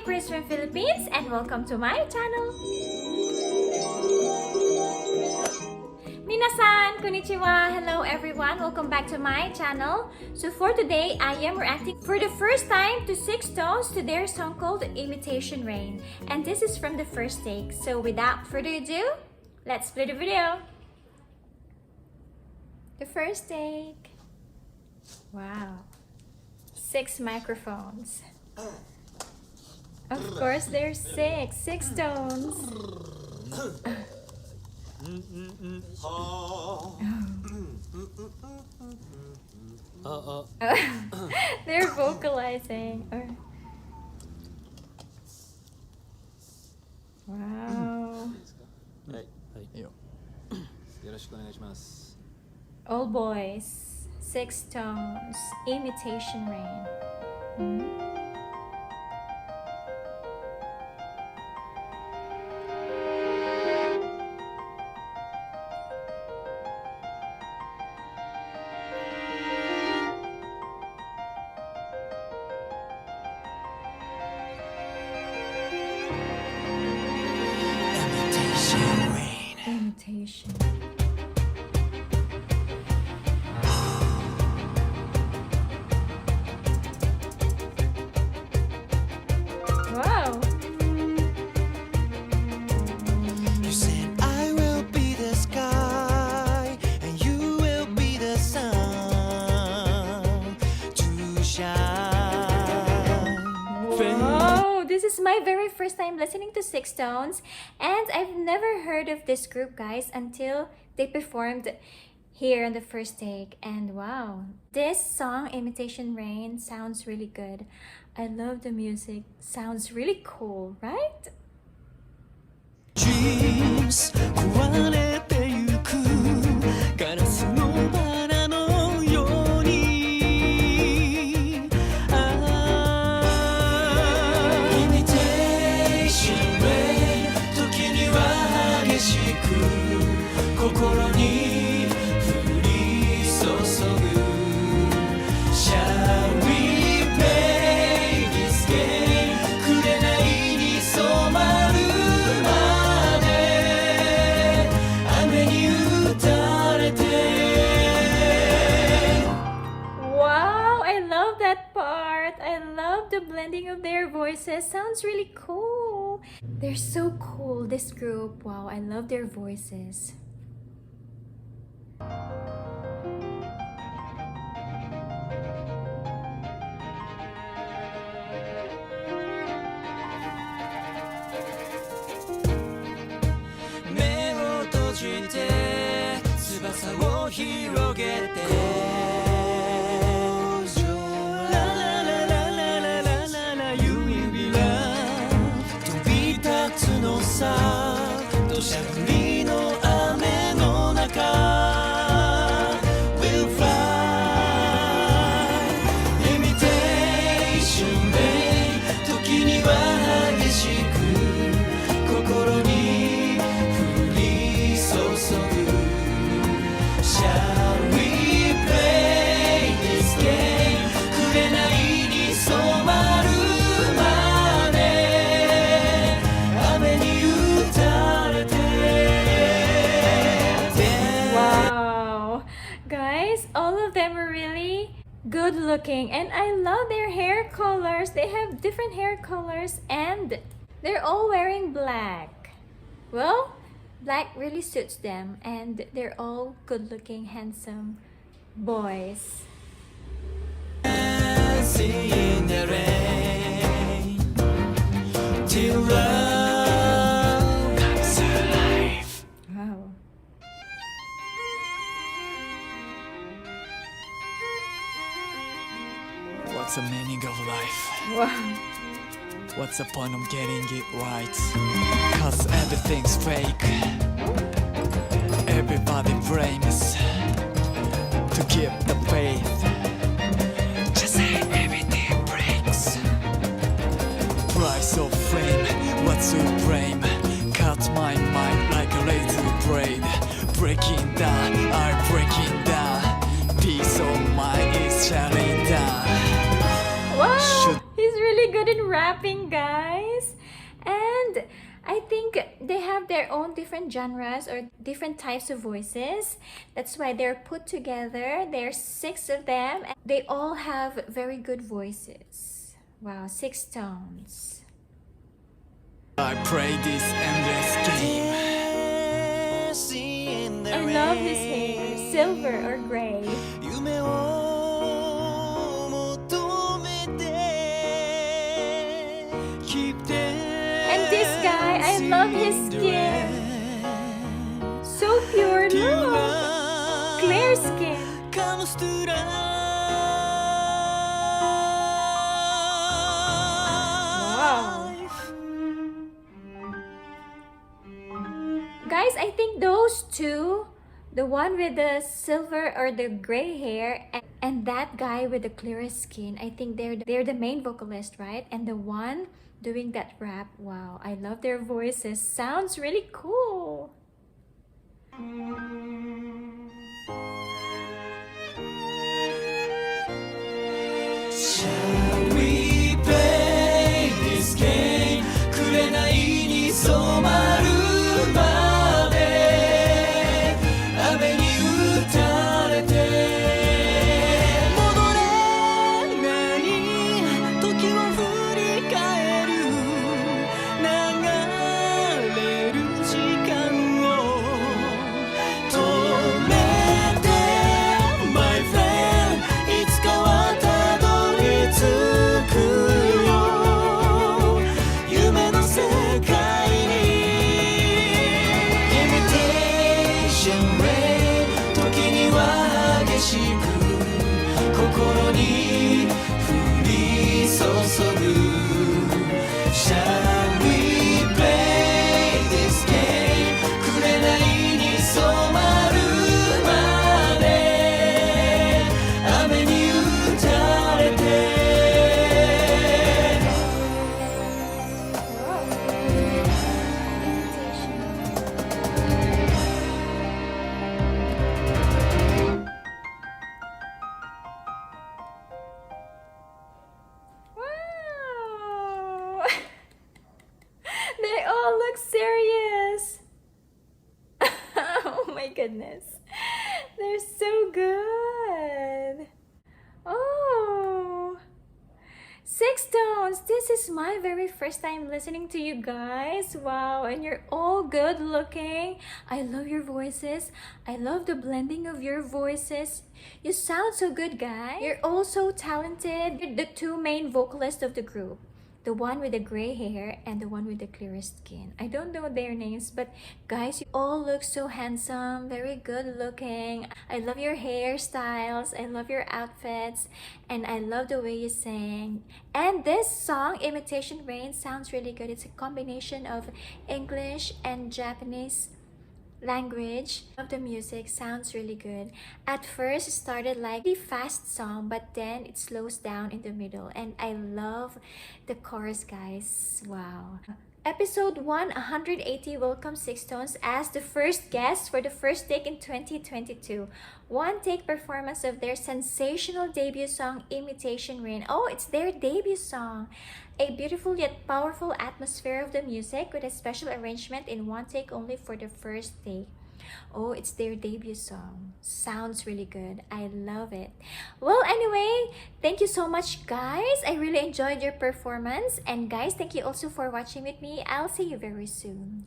Chris from Philippines and welcome to my channel! Minasan! Konnichiwa! Hello everyone! Welcome back to my channel. So for today, I am reacting for the first time to SixTONES to their song called Imitation Rain. And this is from the first take. So without further ado, let's play the video! The first take. Wow. 6 microphones. Of course, there's 6 SixTONES. They're vocalizing. Wow. All boys, SixTONES, Imitation Rain. Imitation. Wow. You said I will be the sky and you will be the sun to shine. Whoa, this is my very first time listening to SixTONES, and I've never heard of this group, guys, until they performed here on the first take. And wow, this song Imitation Rain sounds really good. I love the music. Sounds really cool, right? Dreams 壊れてゆくガラスのバラのように Imitation Rain 時には激しく心に降り注ぐ Shall we play this game 紅に染まる Wow, I love that part. I love the blending of their voices. Sounds really cool. They're so cool, this group. Wow, I love their voices. We'll fly Imitation Rain 時には激しく心に降り注ぐ Shall we play this game 紅に染まるまで雨に打たれて Wow, guys, all of them are really good looking, and I love their hair colors. They have different hair colors and they're all wearing black. Well, black really suits them, and they're all good looking, handsome boys. Dancing in the rain till love comes alive. Wow. What's the meaning of life? Wow. What's the point of getting it right? Cause everything's fake. Everybody blames to keep the faith. Just hate everything breaks. Price of flame, what's to blame? Cut my mind like a razor blade. Breaking down, I'm breaking down. Peace of mind is shutting down. Wow, he's really really good in rapping, guys. And I think they have their own different genres or different types of voices. That's why they're put together. There's 6 of them. And they all have very good voices. Wow, SixTONES. I play this endless game. I love his hair, silver or gray. And this guy, I love his skin. So pure, look. Clear skin. Wow. Guys, I think those two, the one with the silver or the gray hair and that guy with the clearest skin, I think they're the main vocalist, right? And the one doing that rap, wow, I love their voices. Sounds really cool. Shall we play this game? 紅に染まるまで雨に打たれて戻れない時を振り返る流れる時間を止めて My friend いつかはたどり着くよ夢の世界に Imitation Rain 時には激しく心に降り注ぐ Shall we play this game 紅に染まるまで雨に打たれて Wow. They all look serious. Oh my goodness. They're so good. Oh. SixTONES, this is my very first time listening to you guys. Wow, and you're all good looking. I love your voices. I love the blending of your voices. You sound so good, guys. You're all so talented. You're the 2 main vocalists of the group. The one with the gray hair and the one with the clearest skin. I don't know their names, but guys, you all look so handsome, very good looking. I love your hairstyles, I love your outfits, and I love the way you sing. And this song, Imitation Rain, sounds really good. It's a combination of English and Japanese language. Of the music sounds really good. At first it started like a fast song, but then it slows down in the middle, and I love the chorus, guys. Wow. Episode 180 welcomes SixTONES as the first guest for the first take in 2022. One take performance of their sensational debut song, Imitation Rain. Oh, it's their debut song. A beautiful yet powerful atmosphere of the music with a special arrangement in one take only for the first take. Oh, it's their debut song. Sounds really good. I love it. Well, anyway, thank you so much, guys. I really enjoyed your performance. And guys, thank you also for watching with me. I'll see you very soon.